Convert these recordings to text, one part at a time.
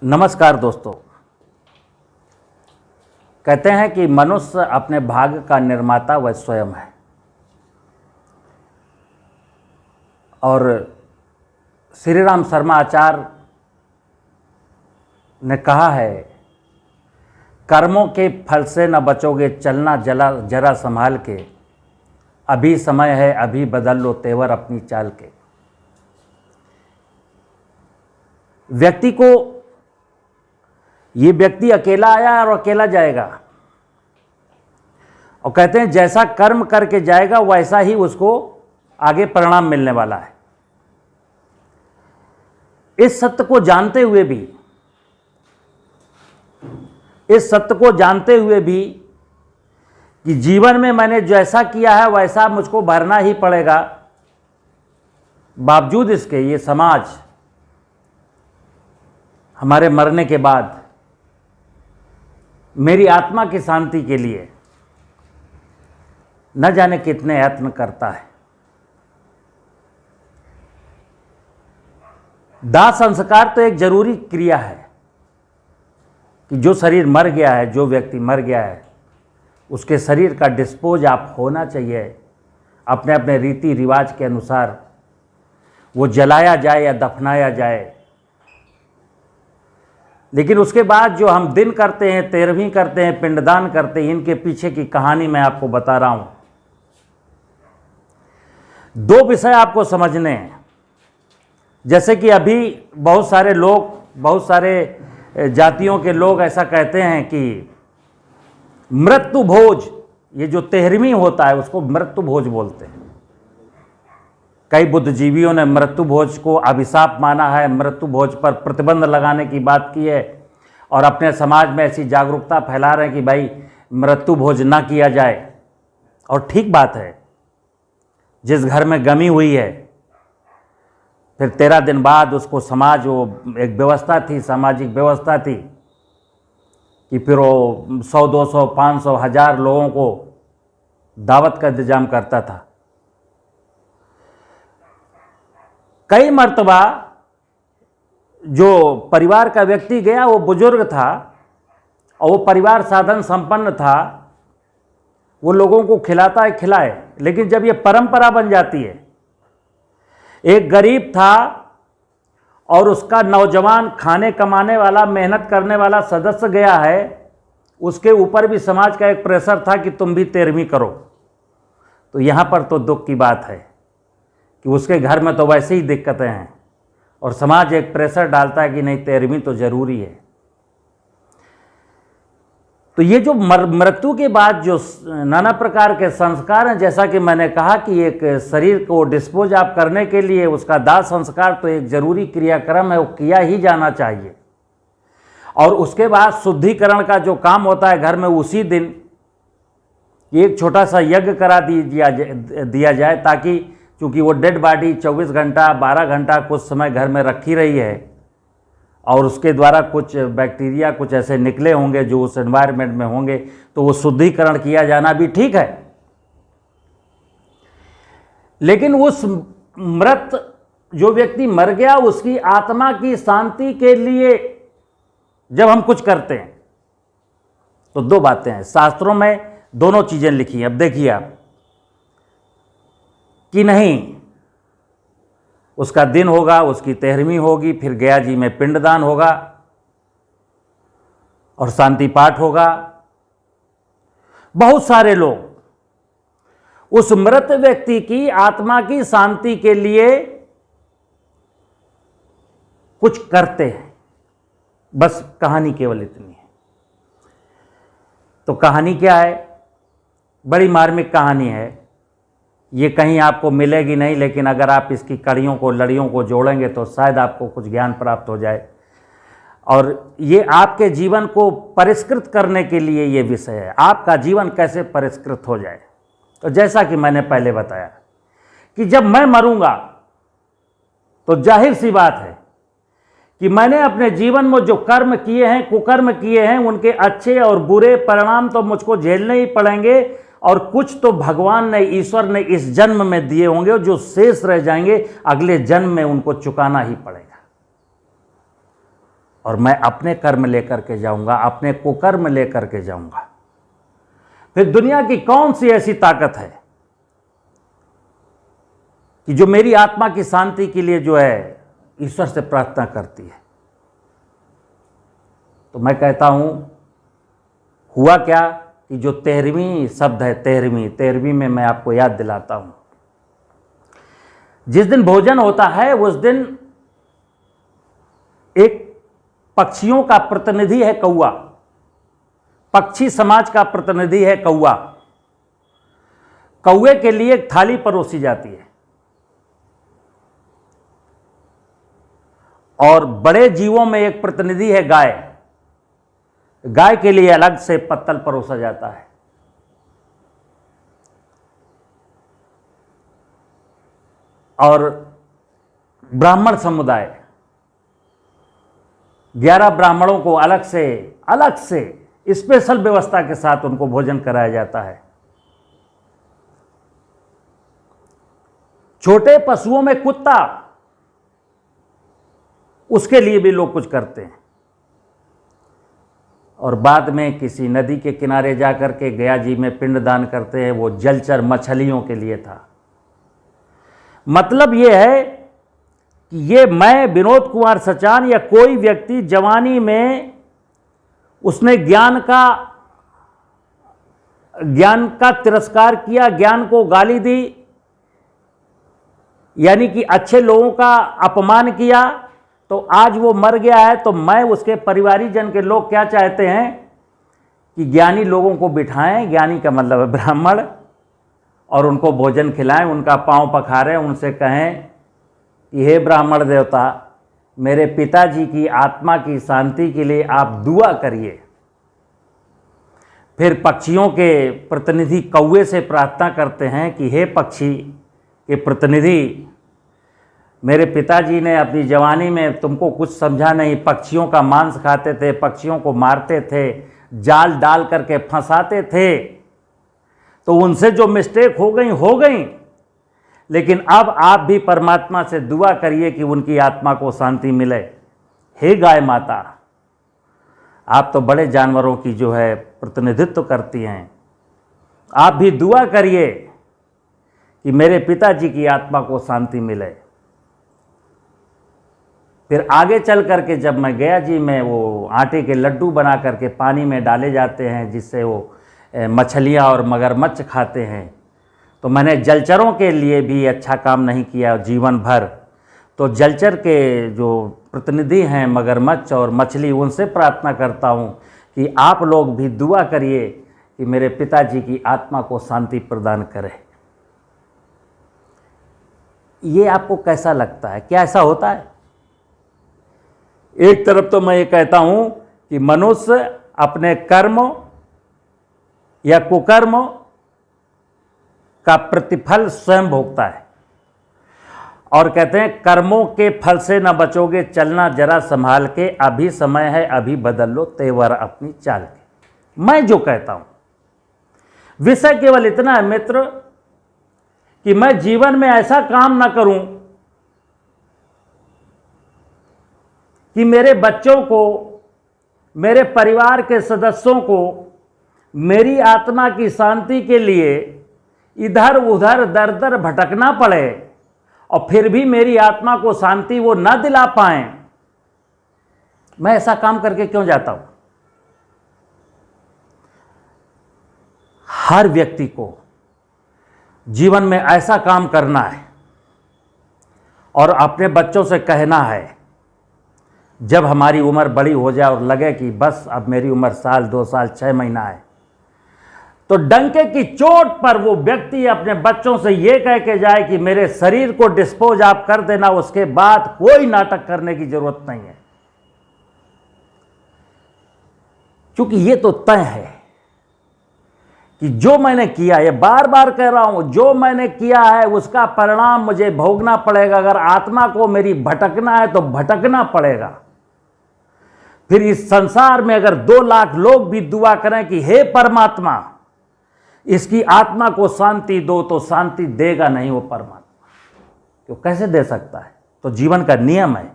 नमस्कार दोस्तों। कहते हैं कि मनुष्य अपने भाग्य का निर्माता वह स्वयं है और श्री राम शर्मा आचार्य ने कहा है, कर्मों के फल से न बचोगे, चलना जरा संभाल के, अभी समय है अभी बदल लो तेवर अपनी चाल के। व्यक्ति को ये व्यक्ति अकेला आया और अकेला जाएगा, और कहते हैं जैसा कर्म करके जाएगा वैसा ही उसको आगे परिणाम मिलने वाला है। इस सत्य को जानते हुए भी कि जीवन में मैंने जैसा किया है वैसा मुझको भरना ही पड़ेगा, बावजूद इसके ये समाज हमारे मरने के बाद मेरी आत्मा की शांति के लिए न जाने कितने यत्न करता है। दाह संस्कार तो एक जरूरी क्रिया है कि जो शरीर मर गया है, जो व्यक्ति मर गया है, उसके शरीर का डिस्पोज आप होना चाहिए अपने अपने रीति रिवाज के अनुसार, वो जलाया जाए या दफनाया जाए। लेकिन उसके बाद जो हम दिन करते हैं, तेरहवीं करते हैं, पिंडदान करते हैं, इनके पीछे की कहानी मैं आपको बता रहा हूं। दो विषय आपको समझने हैं। जैसे कि अभी बहुत सारे जातियों के लोग ऐसा कहते हैं कि मृत्यु भोज, ये जो 13वीं होता है उसको मृत्यु भोज बोलते हैं। कई बुद्धिजीवियों ने मृत्यु भोज को अभिशाप माना है, मृत्यु भोज पर प्रतिबंध लगाने की बात की है और अपने समाज में ऐसी जागरूकता फैला रहे हैं कि भाई मृत्यु भोज ना किया जाए। और ठीक बात है, जिस घर में गमी हुई है फिर 13 दिन बाद उसको समाज, वो एक व्यवस्था थी, सामाजिक व्यवस्था थी कि फिर वो 100, 200, 500, 1000 लोगों को दावत का इंतजाम करता था। कई मर्तबा जो परिवार का व्यक्ति गया वो बुजुर्ग था और वो परिवार साधन संपन्न था, वो लोगों को खिलाता है खिलाए। लेकिन जब ये परंपरा बन जाती है, एक गरीब था और उसका नौजवान खाने कमाने वाला मेहनत करने वाला सदस्य गया है, उसके ऊपर भी समाज का एक प्रेशर था कि तुम भी 13वीं करो। तो यहाँ पर तो दुख की बात है कि उसके घर में तो वैसे ही दिक्कतें हैं और समाज एक प्रेशर डालता है कि नहीं 13वीं तो जरूरी है। तो ये जो मृत्यु के बाद जो नाना प्रकार के संस्कार हैं, जैसा कि मैंने कहा कि एक शरीर को डिस्पोज आप करने के लिए उसका दाह संस्कार तो एक जरूरी क्रियाक्रम है, वो किया ही जाना चाहिए। और उसके बाद शुद्धिकरण का जो काम होता है घर में, उसी दिन एक छोटा सा यज्ञ करा दिया जाए, ताकि चूँकि वो डेड बॉडी 24 घंटा 12 घंटा कुछ समय घर में रखी रही है और उसके द्वारा कुछ बैक्टीरिया कुछ ऐसे निकले होंगे जो उस एनवायरनमेंट में होंगे, तो वो शुद्धिकरण किया जाना भी ठीक है। लेकिन उस मृत जो व्यक्ति मर गया, उसकी आत्मा की शांति के लिए जब हम कुछ करते हैं तो दो बातें हैं। शास्त्रों में दोनों चीजें लिखी हैं। अब देखिए आप कि नहीं, उसका दिन होगा, उसकी 13वीं होगी, फिर गया जी में पिंडदान होगा और शांति पाठ होगा। बहुत सारे लोग उस मृत व्यक्ति की आत्मा की शांति के लिए कुछ करते हैं। बस कहानी केवल इतनी है। तो कहानी क्या है? बड़ी मार्मिक कहानी है। ये कहीं आपको मिलेगी नहीं, लेकिन अगर आप इसकी लड़ियों को जोड़ेंगे तो शायद आपको कुछ ज्ञान प्राप्त हो जाए। और ये आपके जीवन को परिष्कृत करने के लिए ये विषय है, आपका जीवन कैसे परिष्कृत हो जाए। तो जैसा कि मैंने पहले बताया कि जब मैं मरूंगा तो जाहिर सी बात है कि मैंने अपने जीवन में जो कर्म किए हैं, कुकर्म किए हैं, उनके अच्छे और बुरे परिणाम तो मुझको झेलने ही पड़ेंगे, और कुछ तो भगवान ने, ईश्वर ने इस जन्म में दिए होंगे, जो शेष रह जाएंगे अगले जन्म में उनको चुकाना ही पड़ेगा। और मैं अपने कर्म लेकर के जाऊंगा, अपने कुकर्म लेकर के जाऊंगा। फिर दुनिया की कौन सी ऐसी ताकत है कि जो मेरी आत्मा की शांति के लिए जो है ईश्वर से प्रार्थना करती है? तो मैं कहता हूं, हुआ क्या कि जो 13वीं शब्द है, 13वीं में मैं आपको याद दिलाता हूं। जिस दिन भोजन होता है उस दिन एक पक्षियों का प्रतिनिधि है कौवा, पक्षी समाज का प्रतिनिधि है कौवा। कौवे के लिए एक थाली परोसी जाती है और बड़े जीवों में एक प्रतिनिधि है गाय। गाय के लिए अलग से पत्तल परोसा जाता है। और ब्राह्मण समुदाय, 11 ब्राह्मणों को अलग से स्पेशल व्यवस्था के साथ उनको भोजन कराया जाता है। छोटे पशुओं में कुत्ता, उसके लिए भी लोग कुछ करते हैं। और बाद में किसी नदी के किनारे जाकर के गया जी में पिंडदान करते हैं, वो जलचर मछलियों के लिए था। मतलब ये है कि ये मैं विनोद कुमार सचान या कोई व्यक्ति जवानी में उसने ज्ञान का तिरस्कार किया, ज्ञान को गाली दी, यानी कि अच्छे लोगों का अपमान किया, तो आज वो मर गया है। तो मैं उसके परिवारीजन के लोग क्या चाहते हैं कि ज्ञानी लोगों को बिठाएं, ज्ञानी का मतलब है ब्राह्मण, और उनको भोजन खिलाएं, उनका पांव पखारें, उनसे कहें कि हे ब्राह्मण देवता, मेरे पिताजी की आत्मा की शांति के लिए आप दुआ करिए। फिर पक्षियों के प्रतिनिधि कौवे से प्रार्थना करते हैं कि हे पक्षी के प्रतिनिधि, मेरे पिताजी ने अपनी जवानी में तुमको कुछ समझा नहीं, पक्षियों का मांस खाते थे, पक्षियों को मारते थे, जाल डाल करके फंसाते थे, तो उनसे जो मिस्टेक हो गई, लेकिन अब आप भी परमात्मा से दुआ करिए कि उनकी आत्मा को शांति मिले। हे गाय माता, आप तो बड़े जानवरों की जो है प्रतिनिधित्व करती हैं, आप भी दुआ करिए कि मेरे पिताजी की आत्मा को शांति मिले। फिर आगे चल करके जब मैं गया जी में, वो आटे के लड्डू बना करके पानी में डाले जाते हैं जिससे वो मछलियाँ और मगरमच्छ खाते हैं। तो मैंने जलचरों के लिए भी अच्छा काम नहीं किया जीवन भर, तो जलचर के जो प्रतिनिधि हैं मगरमच्छ और मछली, उनसे प्रार्थना करता हूँ कि आप लोग भी दुआ करिए कि मेरे पिताजी की आत्मा को शांति प्रदान करे। ये आपको कैसा लगता है? क्या ऐसा होता है? एक तरफ तो मैं ये कहता हूँ कि मनुष्य अपने कर्म या कुकर्म का प्रतिफल स्वयं भोगता है, और कहते हैं कर्मों के फल से न बचोगे, चलना जरा संभाल के, अभी समय है अभी बदल लो तेवर अपनी चाल के। मैं जो कहता हूं विषय केवल इतना है मित्र कि मैं जीवन में ऐसा काम ना करूं कि मेरे बच्चों को, मेरे परिवार के सदस्यों को मेरी आत्मा की शांति के लिए इधर उधर दर दर भटकना पड़े और फिर भी मेरी आत्मा को शांति वो न दिला पाएं। मैं ऐसा काम करके क्यों जाता हूं? हर व्यक्ति को जीवन में ऐसा काम करना है और अपने बच्चों से कहना है, जब हमारी उम्र बड़ी हो जाए और लगे कि बस अब मेरी उम्र साल 2 साल 6 महीना है, तो डंके की चोट पर वो व्यक्ति अपने बच्चों से ये कह के जाए कि मेरे शरीर को डिस्पोज आप कर देना, उसके बाद कोई नाटक करने की जरूरत नहीं है। क्योंकि ये तो तय है कि जो मैंने किया, ये बार बार कह रहा हूं, जो मैंने किया है उसका परिणाम मुझे भोगना पड़ेगा। अगर आत्मा को मेरी भटकना है तो भटकना पड़ेगा। फिर इस संसार में अगर 2 लाख लोग भी दुआ करें कि हे परमात्मा इसकी आत्मा को शांति दो, तो शांति देगा नहीं वो परमात्मा। क्यों? कैसे दे सकता है? तो जीवन का नियम है,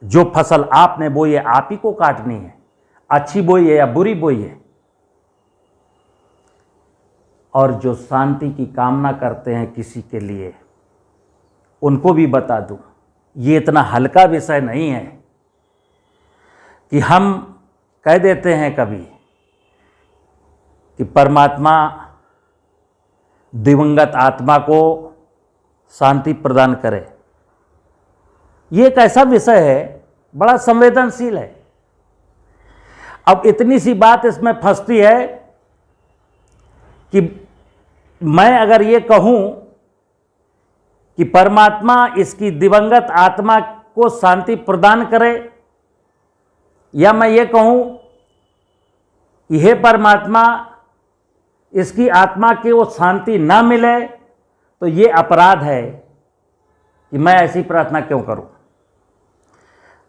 जो फसल आपने बोई है आप ही को काटनी है, अच्छी बोई है या बुरी बोई है। और जो शांति की कामना करते हैं किसी के लिए, उनको भी बता दूं, ये इतना हल्का विषय नहीं है कि हम कह देते हैं कभी कि परमात्मा दिवंगत आत्मा को शांति प्रदान करे। ये एक ऐसा विषय है, बड़ा संवेदनशील है। अब इतनी सी बात इसमें फंसती है कि मैं अगर ये कहूं कि परमात्मा इसकी दिवंगत आत्मा को शांति प्रदान करे, या मैं ये कहूं कि हे परमात्मा इसकी आत्मा की वो शांति ना मिले, तो ये अपराध है कि मैं ऐसी प्रार्थना क्यों करूं।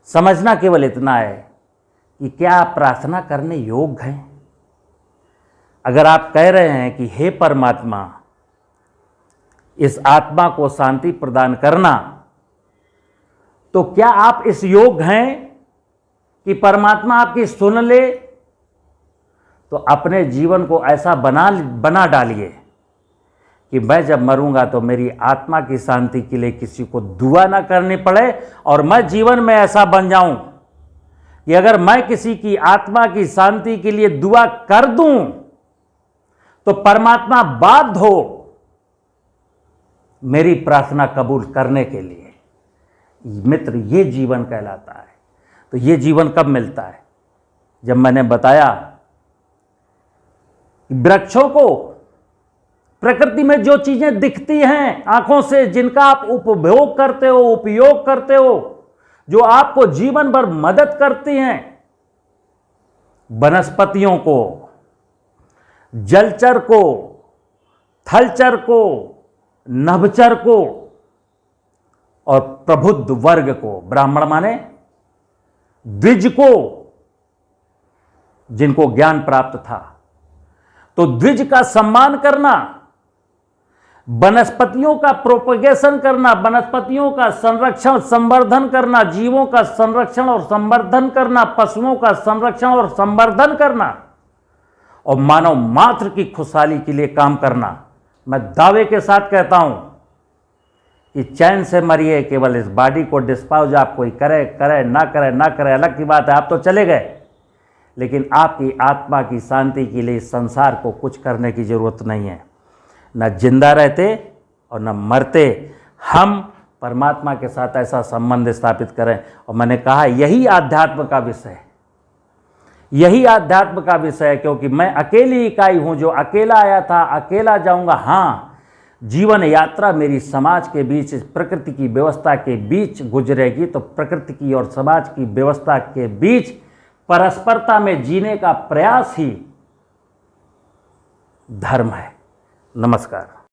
समझना केवल इतना है कि क्या आप प्रार्थना करने योग्य हैं। अगर आप कह रहे हैं कि हे परमात्मा इस आत्मा को शांति प्रदान करना, तो क्या आप इस योग्य हैं कि परमात्मा आपकी सुन ले। तो अपने जीवन को ऐसा बना डालिए कि मैं जब मरूंगा तो मेरी आत्मा की शांति के लिए किसी को दुआ ना करनी पड़े, और मैं जीवन में ऐसा बन जाऊं कि अगर मैं किसी की आत्मा की शांति के लिए दुआ कर दूं तो परमात्मा बाध्य हो मेरी प्रार्थना कबूल करने के लिए। मित्र, ये जीवन कहलाता है। तो ये जीवन कब मिलता है? जब मैंने बताया वृक्षों को, प्रकृति में जो चीजें दिखती हैं आंखों से, जिनका आप उपभोग करते हो, उपयोग करते हो, जो आपको जीवन भर मदद करती हैं, वनस्पतियों को, जलचर को, थलचर को, नभचर को और प्रबुद्ध वर्ग को, ब्राह्मण माने द्विज को, जिनको ज्ञान प्राप्त था, तो द्विज का सम्मान करना, वनस्पतियों का प्रोपगेशन करना, वनस्पतियों का संरक्षण संवर्धन करना, जीवों का संरक्षण और संवर्धन करना, पशुओं का संरक्षण और संवर्धन करना, और मानव मात्र की खुशहाली के लिए काम करना। मैं दावे के साथ कहता हूं कि चैन से मरिए, केवल इस बॉडी को डिस्पोज आप कोई करे करे ना करे ना करे अलग की बात है, आप तो चले गए, लेकिन आपकी आत्मा की शांति के लिए संसार को कुछ करने की जरूरत नहीं है। न जिंदा रहते और न मरते हम परमात्मा के साथ ऐसा संबंध स्थापित करें। और मैंने कहा यही आध्यात्म का विषय है, यही आध्यात्म का विषय है, क्योंकि मैं अकेली इकाई हूं, जो अकेला आया था अकेला जाऊंगा। हाँ, जीवन यात्रा मेरी समाज के बीच, प्रकृति की व्यवस्था के बीच गुजरेगी, तो प्रकृति की और समाज की व्यवस्था के बीच परस्परता में जीने का प्रयास ही धर्म है। नमस्कार।